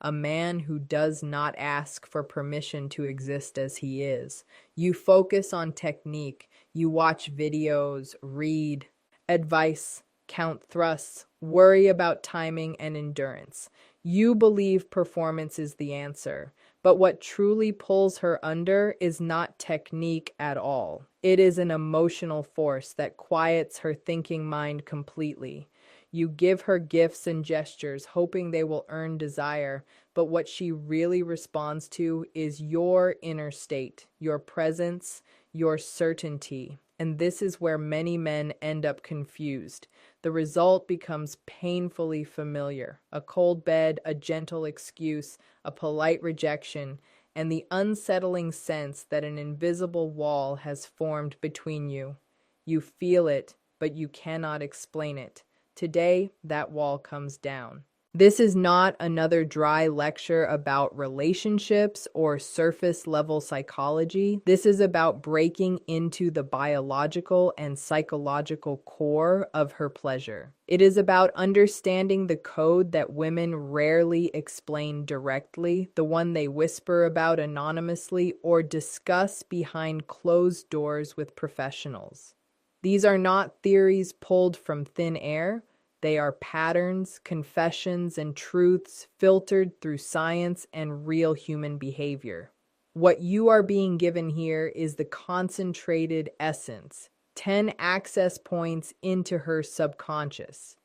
a man who does not ask for permission to exist as he is. You focus on technique, you watch videos, read advice, count thrusts, worry about timing and endurance. You believe performance is the answer, but what truly pulls her under is not technique at all. It is an emotional force that quiets her thinking mind completely. You give her gifts and gestures, hoping they will earn desire, but what she really responds to is your inner state, your presence, your certainty. And this is where many men end up confused. The result becomes painfully familiar. A cold bed, a gentle excuse, a polite rejection, and the unsettling sense that an invisible wall has formed between you. You feel it, but you cannot explain it. Today, that wall comes down. This is not another dry lecture about relationships or surface level psychology. This is about breaking into the biological and psychological core of her pleasure. It is about understanding the code that women rarely explain directly, the one they whisper about anonymously or discuss behind closed doors with professionals. These are not theories pulled from thin air. They are patterns, confessions, and truths filtered through science and real human behavior. What you are being given here is the concentrated essence, 10 access points into her subconscious.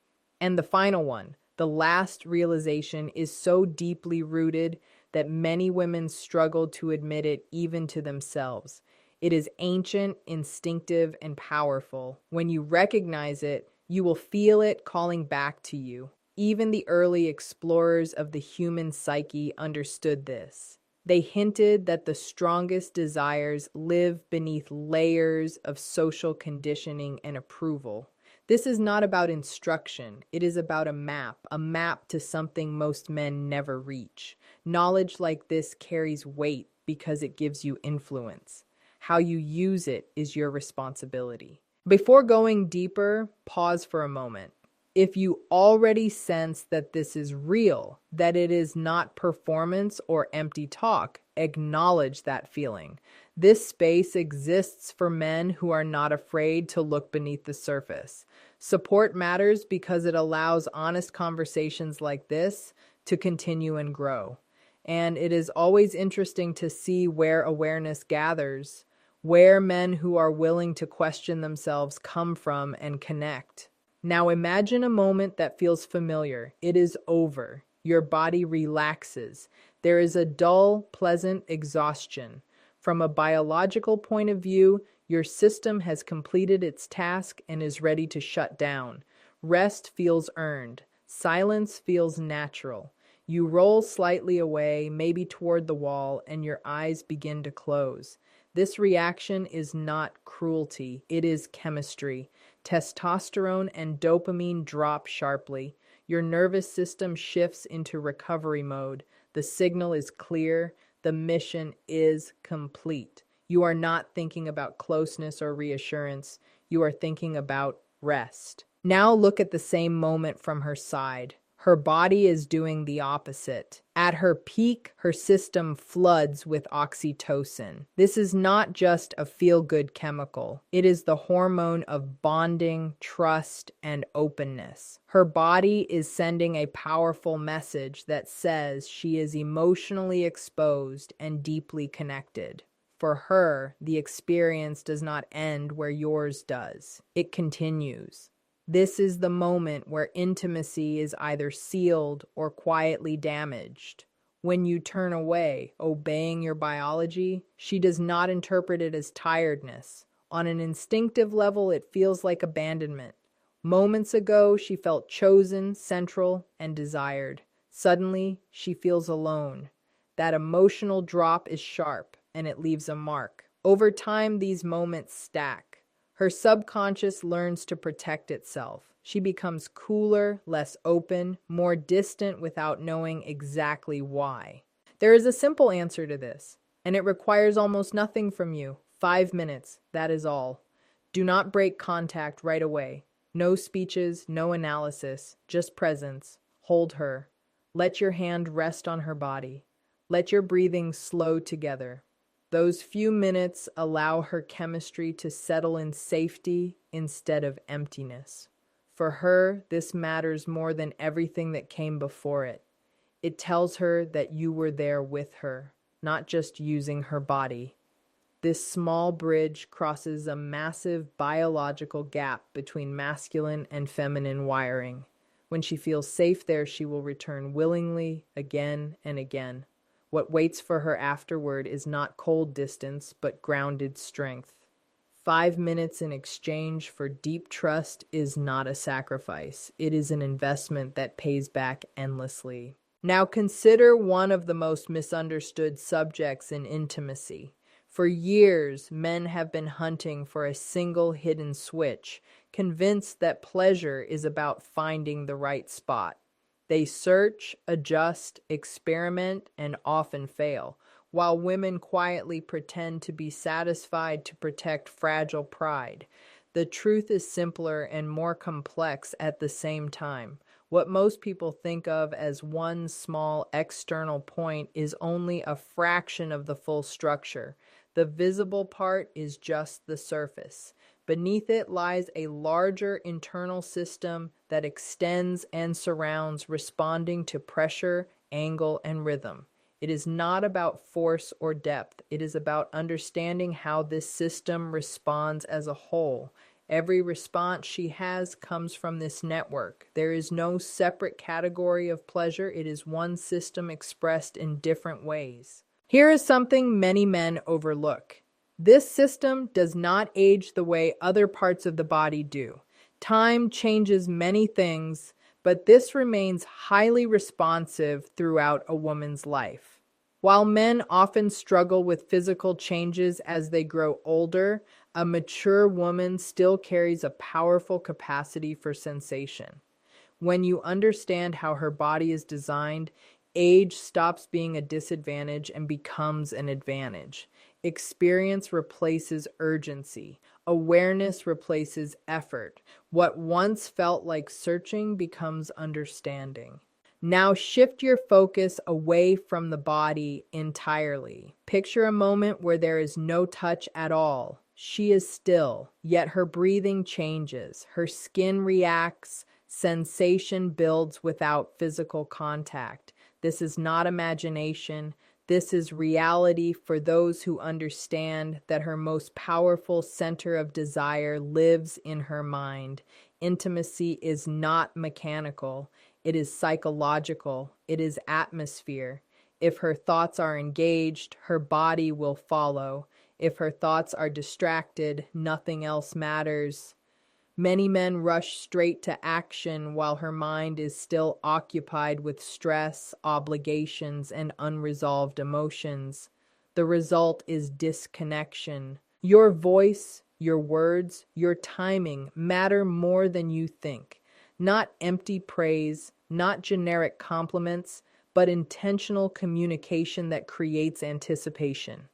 And the final one, the last realization, is so deeply rooted that many women struggle to admit it even to themselves. It is ancient, instinctive, and powerful. When you recognize it, you will feel it calling back to you. Even the early explorers of the human psyche understood this. They hinted that the strongest desires live beneath layers of social conditioning and approval. This is not about instruction. It is about a map to something most men never reach. Knowledge like this carries weight because it gives you influence. How you use it is your responsibility. Before going deeper, pause for a moment. If you already sense that this is real, that it is not performance or empty talk, acknowledge that feeling. This space exists for men who are not afraid to look beneath the surface. Support matters because it allows honest conversations like this to continue and grow. And it is always interesting to see where awareness gathers, where men who are willing to question themselves come from and connect. Now imagine a moment that feels familiar. It is over. Your body relaxes. There is a dull, pleasant exhaustion. From a biological point of view, your system has completed its task and is ready to shut down. Rest feels earned. Silence feels natural. You roll slightly away, maybe toward the wall, and your eyes begin to close. This reaction is not cruelty, it is chemistry. Testosterone and dopamine drop sharply. Your nervous system shifts into recovery mode. The signal is clear. The mission is complete. You are not thinking about closeness or reassurance. You are thinking about rest. Now look at the same moment from her side. Her body is doing the opposite. At her peak, her system floods with oxytocin. This is not just a feel-good chemical. It is the hormone of bonding, trust, and openness. Her body is sending a powerful message that says she is emotionally exposed and deeply connected. For her, the experience does not end where yours does. It continues. This is the moment where intimacy is either sealed or quietly damaged. When you turn away, obeying your biology, she does not interpret it as tiredness. On an instinctive level, it feels like abandonment. Moments ago, she felt chosen, central, and desired. Suddenly, she feels alone. That emotional drop is sharp, and it leaves a mark. Over time, these moments stack. Her subconscious learns to protect itself. She becomes cooler, less open, more distant without knowing exactly why. There is a simple answer to this, and it requires almost nothing from you. 5 minutes, that is all. Do not break contact right away. No speeches, no analysis, just presence. Hold her. Let your hand rest on her body. Let your breathing slow together. Those few minutes allow her chemistry to settle in safety instead of emptiness. For her, this matters more than everything that came before it. It tells her that you were there with her, not just using her body. This small bridge crosses a massive biological gap between masculine and feminine wiring. When she feels safe there, she will return willingly, again and again. What waits for her afterward is not cold distance, but grounded strength. 5 minutes in exchange for deep trust is not a sacrifice. It is an investment that pays back endlessly. Now consider one of the most misunderstood subjects in intimacy. For years, men have been hunting for a single hidden switch, convinced that pleasure is about finding the right spot. They search, adjust, experiment, and often fail, while women quietly pretend to be satisfied to protect fragile pride. The truth is simpler and more complex at the same time. What most people think of as one small external point is only a fraction of the full structure. The visible part is just the surface. Beneath it lies a larger internal system that extends and surrounds, responding to pressure, angle, and rhythm. It is not about force or depth. It is about understanding how this system responds as a whole. Every response she has comes from this network. There is no separate category of pleasure. It is one system expressed in different ways. Here is something many men overlook. This system does not age the way other parts of the body do. Time changes many things, but this remains highly responsive throughout a woman's life. While men often struggle with physical changes as they grow older, a mature woman still carries a powerful capacity for sensation. When you understand how her body is designed, age stops being a disadvantage and becomes an advantage. Experience replaces urgency. Awareness replaces effort. What once felt like searching becomes understanding. Now shift your focus away from the body entirely. Picture a moment where there is no touch at all. She is still, yet her breathing changes. Her skin reacts. Sensation builds without physical contact. This is not imagination. This is reality for those who understand that her most powerful center of desire lives in her mind. Intimacy is not mechanical. It is psychological. It is atmosphere. If her thoughts are engaged, her body will follow. If her thoughts are distracted, nothing else matters. Many men rush straight to action while her mind is still occupied with stress, obligations, and unresolved emotions. The result is disconnection. Your voice, your words, your timing matter more than you think. Not empty praise, not generic compliments, but intentional communication that creates anticipation.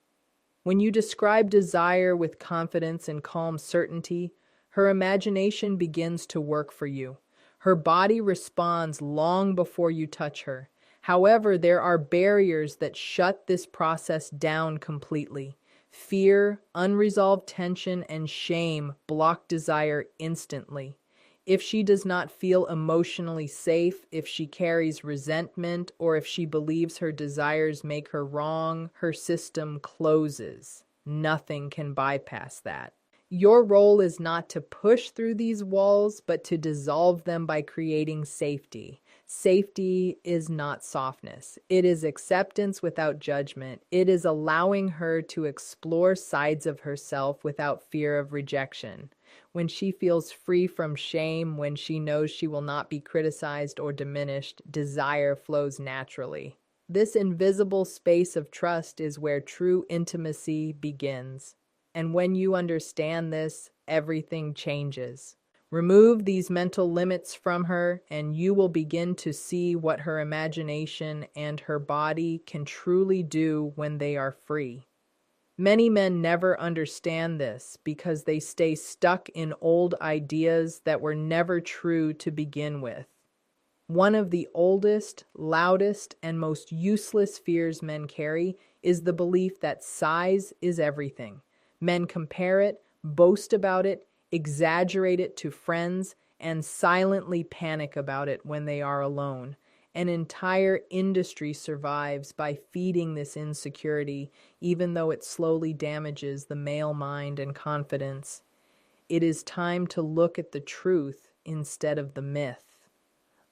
When you describe desire with confidence and calm certainty, her imagination begins to work for you. Her body responds long before you touch her. However, there are barriers that shut this process down completely. Fear, unresolved tension, and shame block desire instantly. If she does not feel emotionally safe, if she carries resentment, or if she believes her desires make her wrong, her system closes. Nothing can bypass that. Your role is not to push through these walls, but to dissolve them by creating safety. Safety is not softness. It is acceptance without judgment. It is allowing her to explore sides of herself without fear of rejection. When she feels free from shame, when she knows she will not be criticized or diminished, desire flows naturally. This invisible space of trust is where true intimacy begins. And when you understand this, everything changes. Remove these mental limits from her, and you will begin to see what her imagination and her body can truly do when they are free. Many men never understand this because they stay stuck in old ideas that were never true to begin with. One of the oldest, loudest, and most useless fears men carry is the belief that size is everything. Men compare it, boast about it, exaggerate it to friends, and silently panic about it when they are alone. An entire industry survives by feeding this insecurity, even though it slowly damages the male mind and confidence. It is time to look at the truth instead of the myth.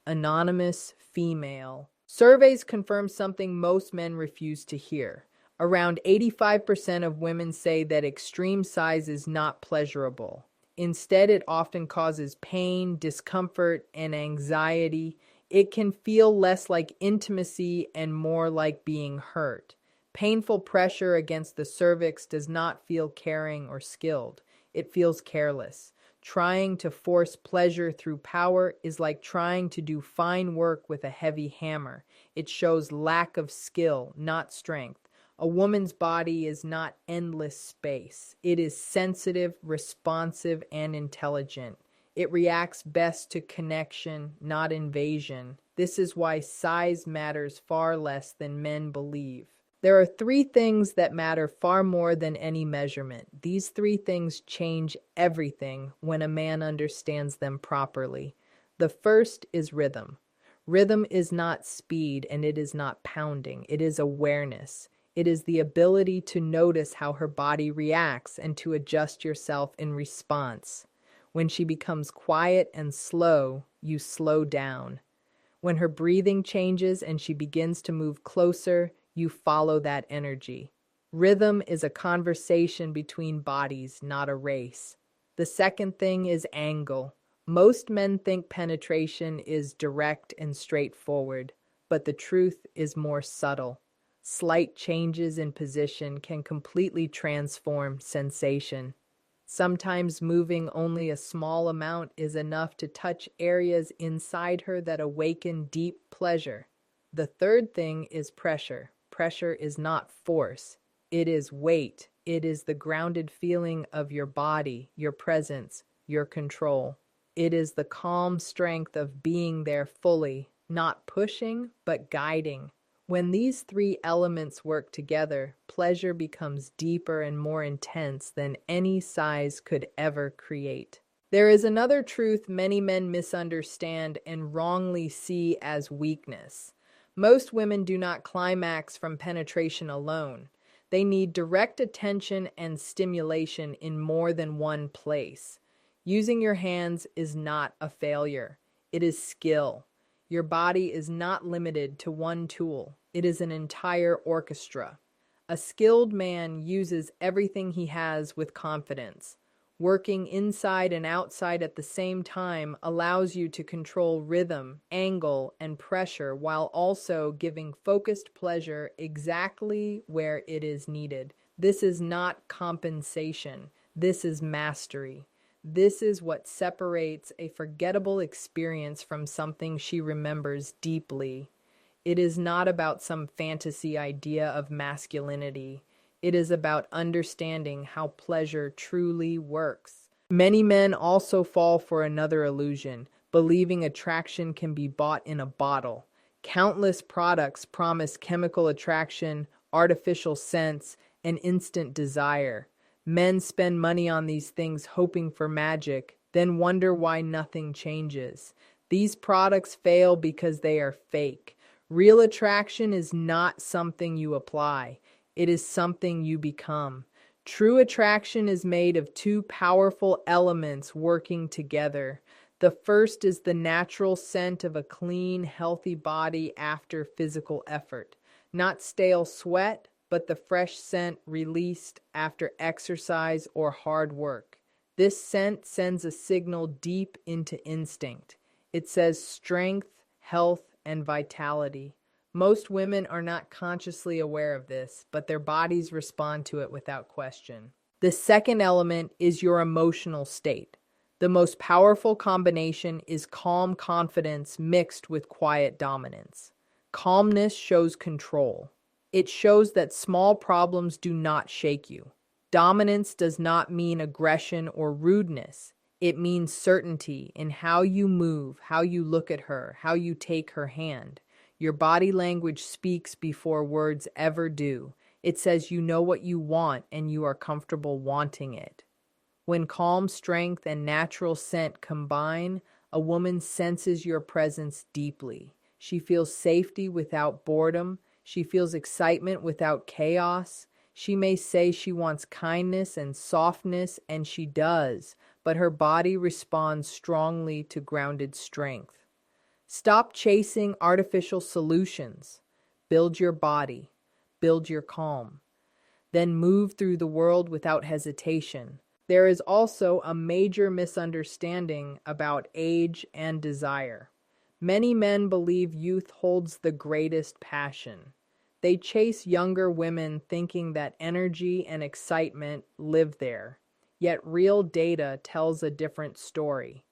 Anonymous female. Surveys confirm something most men refuse to hear. Around 85% of women say that extreme size is not pleasurable. Instead, it often causes pain, discomfort, and anxiety. It can feel less like intimacy and more like being hurt. Painful pressure against the cervix does not feel caring or skilled. It feels careless. Trying to force pleasure through power is like trying to do fine work with a heavy hammer. It shows lack of skill, not strength. A woman's body is not endless space. It is sensitive, responsive, and intelligent. It reacts best to connection, not invasion. This is why size matters far less than men believe. There are three things that matter far more than any measurement. These three things change everything when a man understands them properly. The first is rhythm. Rhythm is not speed and it is not pounding. It is awareness. It is the ability to notice how her body reacts and to adjust yourself in response. When she becomes quiet and slow, you slow down. When her breathing changes and she begins to move closer, you follow that energy. Rhythm is a conversation between bodies, not a race. The second thing is angle. Most men think penetration is direct and straightforward, but the truth is more subtle. Slight changes in position can completely transform sensation. Sometimes moving only a small amount is enough to touch areas inside her that awaken deep pleasure. The third thing is pressure. Pressure is not force. It is weight. It is the grounded feeling of your body, your presence, your control. It is the calm strength of being there fully, not pushing, but guiding. When these three elements work together, pleasure becomes deeper and more intense than any size could ever create. There is another truth many men misunderstand and wrongly see as weakness. Most women do not climax from penetration alone. They need direct attention and stimulation in more than one place. Using your hands is not a failure. It is skill. Your body is not limited to one tool. It is an entire orchestra. A skilled man uses everything he has with confidence. Working inside and outside at the same time allows you to control rhythm, angle, and pressure while also giving focused pleasure exactly where it is needed. This is not compensation. This is mastery. This is what separates a forgettable experience from something she remembers deeply. It is not about some fantasy idea of masculinity. It is about understanding how pleasure truly works. Many men also fall for another illusion, believing attraction can be bought in a bottle. Countless products promise chemical attraction, artificial scents, and instant desire. Men spend money on these things hoping for magic, then wonder why nothing changes. These products fail because they are fake. Real attraction is not something you apply. It is something you become. True attraction is made of two powerful elements working together. The first is the natural scent of a clean, healthy body after physical effort. Not stale sweat, but the fresh scent released after exercise or hard work. This scent sends a signal deep into instinct. It says strength, health, and vitality. Most women are not consciously aware of this, but their bodies respond to it without question. The second element is your emotional state. The most powerful combination is calm confidence mixed with quiet dominance. Calmness shows control. It shows that small problems do not shake you. Dominance does not mean aggression or rudeness. It means certainty in how you move, how you look at her, how you take her hand. Your body language speaks before words ever do. It says you know what you want and you are comfortable wanting it. When calm strength and natural scent combine, a woman senses your presence deeply. She feels safety without boredom. She feels excitement without chaos. She may say she wants kindness and softness, and she does, but her body responds strongly to grounded strength. Stop chasing artificial solutions. Build your body. Build your calm. Then move through the world without hesitation. There is also a major misunderstanding about age and desire. Many men believe youth holds the greatest passion. They chase younger women thinking that energy and excitement live there. Yet real data tells a different story.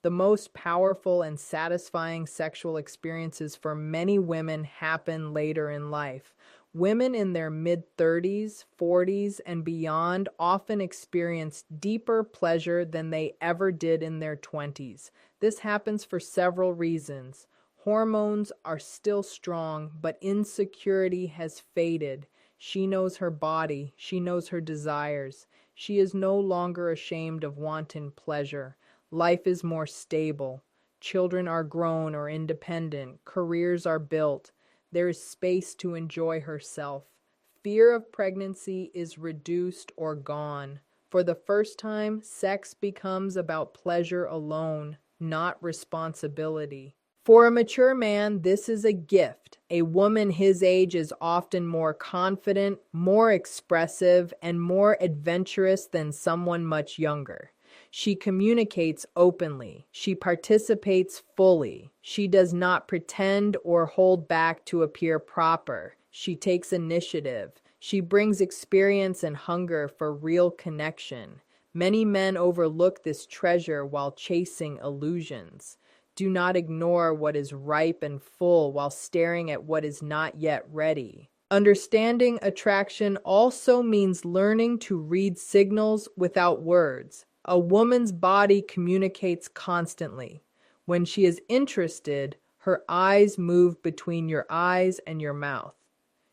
The most powerful and satisfying sexual experiences for many women happen later in life. Women in their mid-30s, 40s, and beyond often experience deeper pleasure than they ever did in their 20s. This happens for several reasons. Hormones are still strong, but insecurity has faded. She knows her body. She knows her desires. She is no longer ashamed of wanton pleasure. Life is more stable. Children are grown or independent. Careers are built. There is space to enjoy herself. Fear of pregnancy is reduced or gone. For the first time, sex becomes about pleasure alone, not responsibility. For a mature man, this is a gift. A woman his age is often more confident, more expressive, and more adventurous than someone much younger. She communicates openly. She participates fully. She does not pretend or hold back to appear proper. She takes initiative. She brings experience and hunger for real connection. Many men overlook this treasure while chasing illusions. Do not ignore what is ripe and full while staring at what is not yet ready. Understanding attraction also means learning to read signals without words. A woman's body communicates constantly. When she is interested, her eyes move between your eyes and your mouth.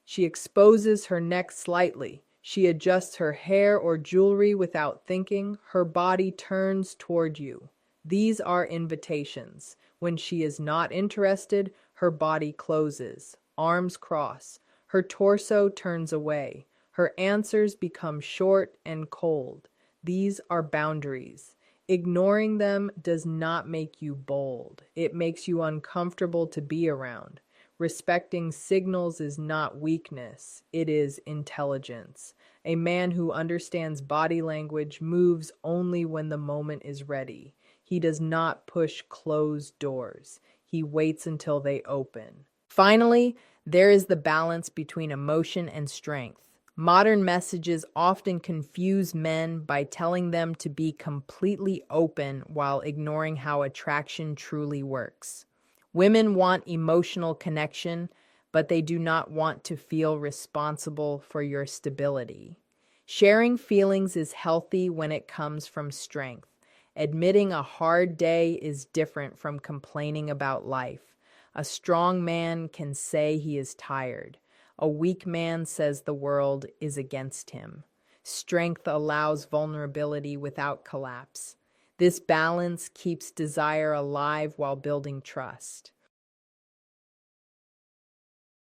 She exposes her neck slightly. She adjusts her hair or jewelry without thinking. Her body turns toward you. These are invitations. When she is not interested, her body closes, arms cross. Her torso turns away. Her answers become short and cold. These are boundaries. Ignoring them does not make you bold. It makes you uncomfortable to be around. Respecting signals is not weakness, it is intelligence. A man who understands body language moves only when the moment is ready. He does not push closed doors. He waits until they open. Finally, there is the balance between emotion and strength. Modern messages often confuse men by telling them to be completely open while ignoring how attraction truly works. Women want emotional connection, but they do not want to feel responsible for your stability. Sharing feelings is healthy when it comes from strength. Admitting a hard day is different from complaining about life. A strong man can say he is tired. A weak man says the world is against him. Strength allows vulnerability without collapse. This balance keeps desire alive while building trust.